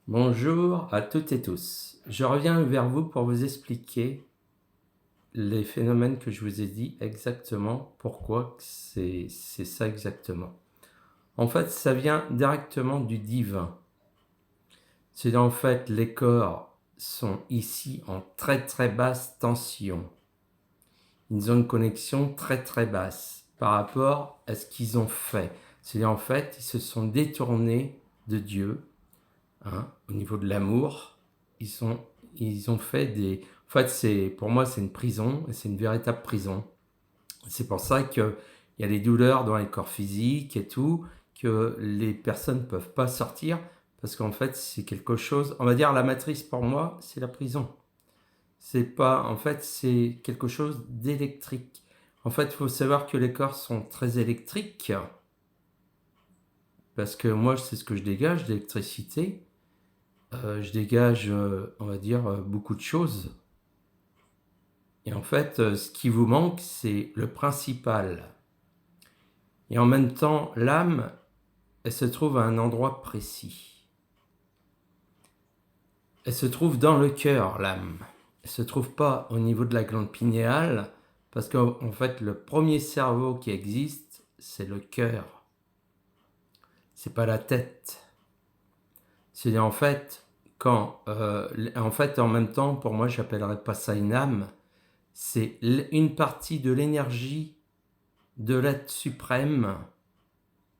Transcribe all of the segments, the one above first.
Bonjour à toutes et tous. Je reviens vers vous pour vous expliquer les phénomènes que je vous ai dit exactement, pourquoi c'est ça exactement. En fait, ça vient directement du divin. C'est en fait les corps sont ici en très très basse tension. Ils ont une connexion très très basse par rapport à ce qu'ils ont fait. C'est en fait, ils se sont détournés de Dieu. Au niveau de l'amour, ils ont fait des... En fait, pour moi, c'est une prison, et c'est une véritable prison. C'est pour ça qu'il y a des douleurs dans les corps physiques et tout, que les personnes ne peuvent pas sortir, parce qu'en fait, c'est quelque chose... On va dire, la matrice, pour moi, c'est la prison. C'est pas... En fait, c'est quelque chose d'électrique. En fait, il faut savoir que les corps sont très électriques, parce que moi, c'est ce que je dégage, l'électricité. Je dégage, on va dire, beaucoup de choses. Et en fait, ce qui vous manque, c'est le principal. Et en même temps, l'âme, elle se trouve à un endroit précis. Elle se trouve dans le cœur, l'âme. Elle ne se trouve pas au niveau de la glande pinéale, parce qu'en fait, le premier cerveau qui existe, c'est le cœur. C'est pas la tête. C'est en fait, en même temps, pour moi, j'appellerais pas ça une âme. C'est une partie de l'énergie de l'être suprême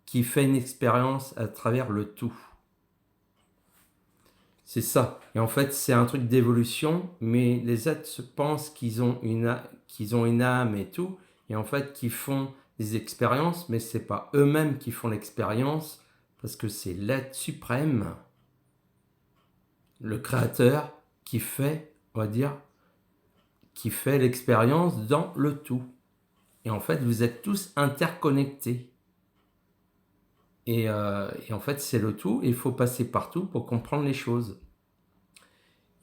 qui fait une expérience à travers le tout. C'est ça. Et en fait, c'est un truc d'évolution, mais les êtres pensent qu'ils ont une âme et tout, et en fait, qu'ils font des expériences, mais c'est pas eux-mêmes qui font l'expérience, parce que c'est l'être suprême, le créateur, qui fait, on va dire, qui fait l'expérience dans le tout. Et en fait, vous êtes tous interconnectés. Et en fait, c'est le tout. Il faut passer partout pour comprendre les choses.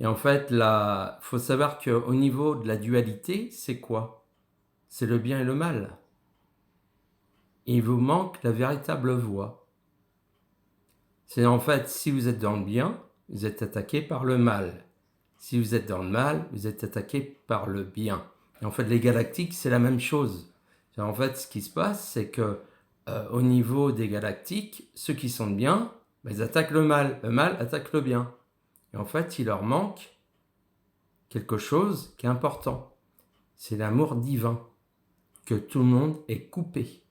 Et en fait, il faut savoir qu'au niveau de la dualité, c'est quoi? C'est le bien et le mal. Et il vous manque la véritable voie. C'est en fait, si vous êtes dans le bien, vous êtes attaqué par le mal. Si vous êtes dans le mal, vous êtes attaqué par le bien. Et en fait, les galactiques, c'est la même chose. En fait, ce qui se passe, c'est que au niveau des galactiques, ceux qui sont de bien, ils attaquent le mal attaque le bien. Et en fait, il leur manque quelque chose qui est important. C'est l'amour divin, que tout le monde est coupé.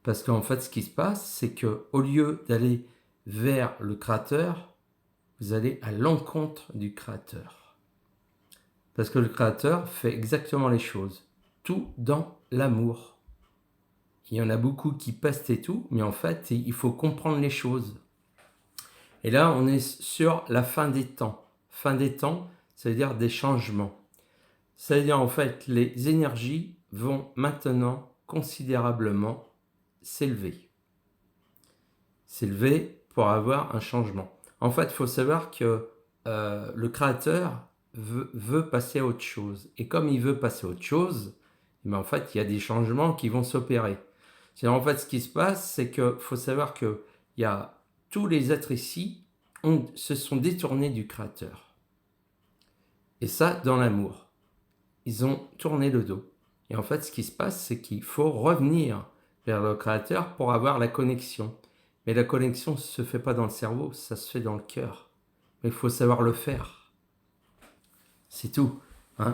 Parce qu'en fait, ce qui se passe, c'est que au lieu d'aller vers le Créateur, vous allez à l'encontre du Créateur. Parce que le Créateur fait exactement les choses. Tout dans l'amour. Il y en a beaucoup qui pestent et tout, mais en fait, il faut comprendre les choses. Et là, on est sur la fin des temps. Fin des temps, ça veut dire des changements. Ça veut dire en fait, les énergies vont maintenant considérablement s'élever. S'élever pour avoir un changement. En fait, il faut savoir que le créateur veut passer à autre chose. Et comme il veut passer à autre chose, en fait, il y a des changements qui vont s'opérer. En fait, ce qui se passe, c'est qu'il faut savoir que tous les êtres ici se sont détournés du créateur. Et ça, dans l'amour. Ils ont tourné le dos. Et en fait, ce qui se passe, c'est qu'il faut revenir vers le créateur pour avoir la connexion. Mais la connexion ne se fait pas dans le cerveau, ça se fait dans le cœur. Mais il faut savoir le faire. C'est tout.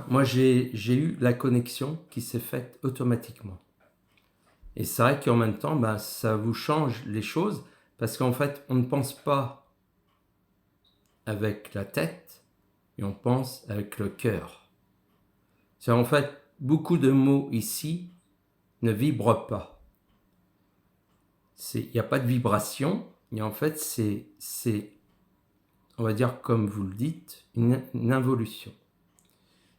Moi, j'ai eu la connexion qui s'est faite automatiquement. Et c'est vrai qu'en même temps, ça vous change les choses parce qu'en fait, on ne pense pas avec la tête, mais on pense avec le cœur. C'est en fait, beaucoup de mots ici ne vibrent pas. Il n'y a pas de vibration, et en fait, c'est, on va dire comme vous le dites, une involution.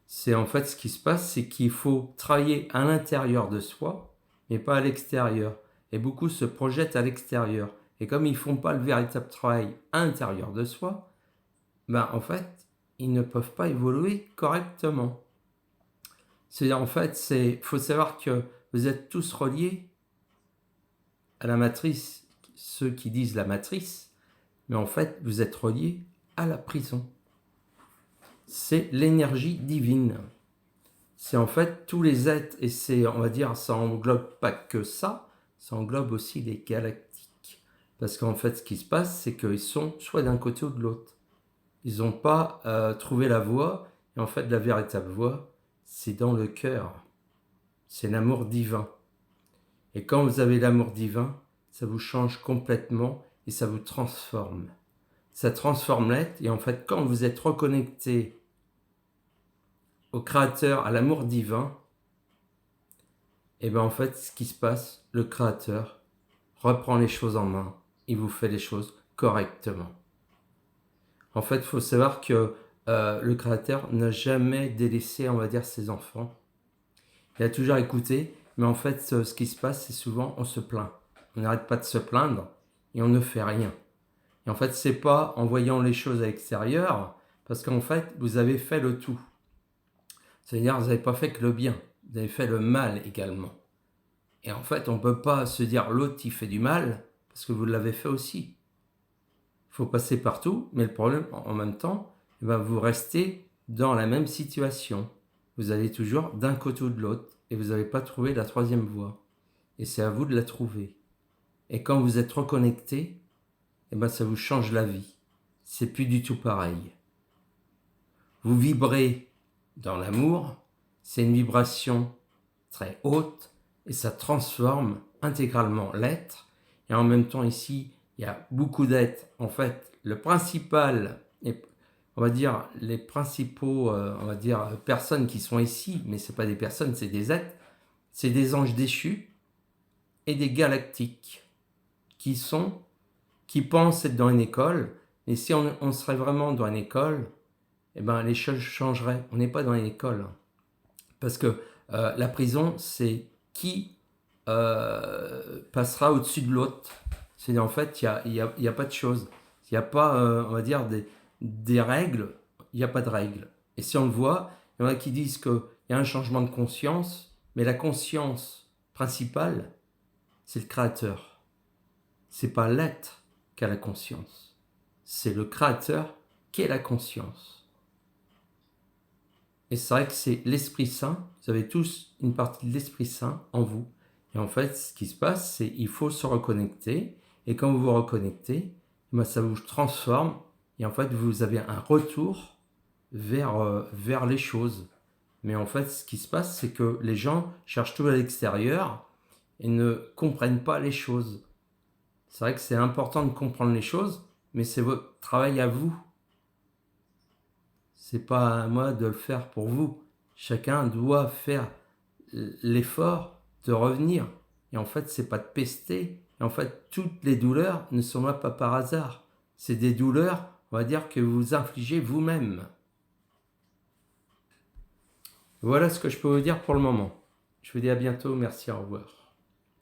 C'est en fait ce qui se passe, c'est qu'il faut travailler à l'intérieur de soi, mais pas à l'extérieur. Et beaucoup se projettent à l'extérieur. Et comme ils ne font pas le véritable travail à l'intérieur de soi, en fait, ils ne peuvent pas évoluer correctement. C'est en fait, faut savoir que vous êtes tous reliés à la matrice, ceux qui disent la matrice, mais en fait, vous êtes reliés à la prison. C'est l'énergie divine. C'est en fait tous les êtres, et c'est, on va dire, ça englobe pas que ça englobe aussi les galactiques. Parce qu'en fait, ce qui se passe, c'est qu'ils sont soit d'un côté ou de l'autre. Ils n'ont pas trouvé la voie, et en fait, la véritable voie, c'est dans le cœur. C'est l'amour divin. Et quand vous avez l'amour divin, ça vous change complètement et ça vous transforme. Ça transforme l'être, et en fait, quand vous êtes reconnecté au Créateur, à l'amour divin, et bien en fait, ce qui se passe, le Créateur reprend les choses en main. Il vous fait les choses correctement. En fait, il faut savoir que le Créateur n'a jamais délaissé, on va dire, ses enfants. Il a toujours écouté, mais en fait, ce qui se passe, c'est souvent, on se plaint. On n'arrête pas de se plaindre et on ne fait rien. Et en fait, c'est pas en voyant les choses à l'extérieur, parce qu'en fait, vous avez fait le tout. C'est-à-dire, vous n'avez pas fait que le bien, vous avez fait le mal également. Et en fait, on ne peut pas se dire l'autre il fait du mal, parce que vous l'avez fait aussi. Il faut passer partout, mais le problème, en même temps, eh ben, vous restez dans la même situation. Vous allez toujours d'un côté ou de l'autre, et vous n'avez pas trouvé la troisième voie. Et c'est à vous de la trouver. Et quand vous êtes reconnecté, eh ben, ça vous change la vie. C'est plus du tout pareil. Vous vibrez dans l'amour, c'est une vibration très haute, et ça transforme intégralement l'être. Et en même temps, ici, il y a beaucoup d'êtres. En fait, le principal, on va dire, les principaux, on va dire, personnes qui sont ici, mais ce n'est pas des personnes, c'est des êtres, c'est des anges déchus et des galactiques qui pensent être dans une école. Et si on serait vraiment dans une école, eh ben, les choses changeraient. On n'est pas dans une école. Parce que la prison, c'est qui passera au-dessus de l'autre. C'est en fait, il y a pas de choses. Il n'y a pas, on va dire, des règles. Il n'y a pas de règles. Et si on le voit, il y en a qui disent qu'il y a un changement de conscience, mais la conscience principale, c'est le Créateur. C'est pas l'être qui a la conscience. C'est le Créateur qui est la conscience. Et c'est vrai que c'est l'Esprit Saint. Vous avez tous une partie de l'Esprit Saint en vous. Et en fait, ce qui se passe, c'est qu'il faut se reconnecter. Et quand vous vous reconnectez, ben ça vous transforme. Et en fait, vous avez un retour vers les choses. Mais en fait, ce qui se passe, c'est que les gens cherchent tout à l'extérieur et ne comprennent pas les choses. C'est vrai que c'est important de comprendre les choses, mais c'est votre travail à vous. C'est pas à moi de le faire pour vous. Chacun doit faire l'effort de revenir. Et en fait, c'est pas de pester. Et en fait, toutes les douleurs ne sont là pas par hasard. C'est des douleurs, on va dire, que vous infligez vous-même. Voilà ce que je peux vous dire pour le moment. Je vous dis à bientôt. Merci, au revoir.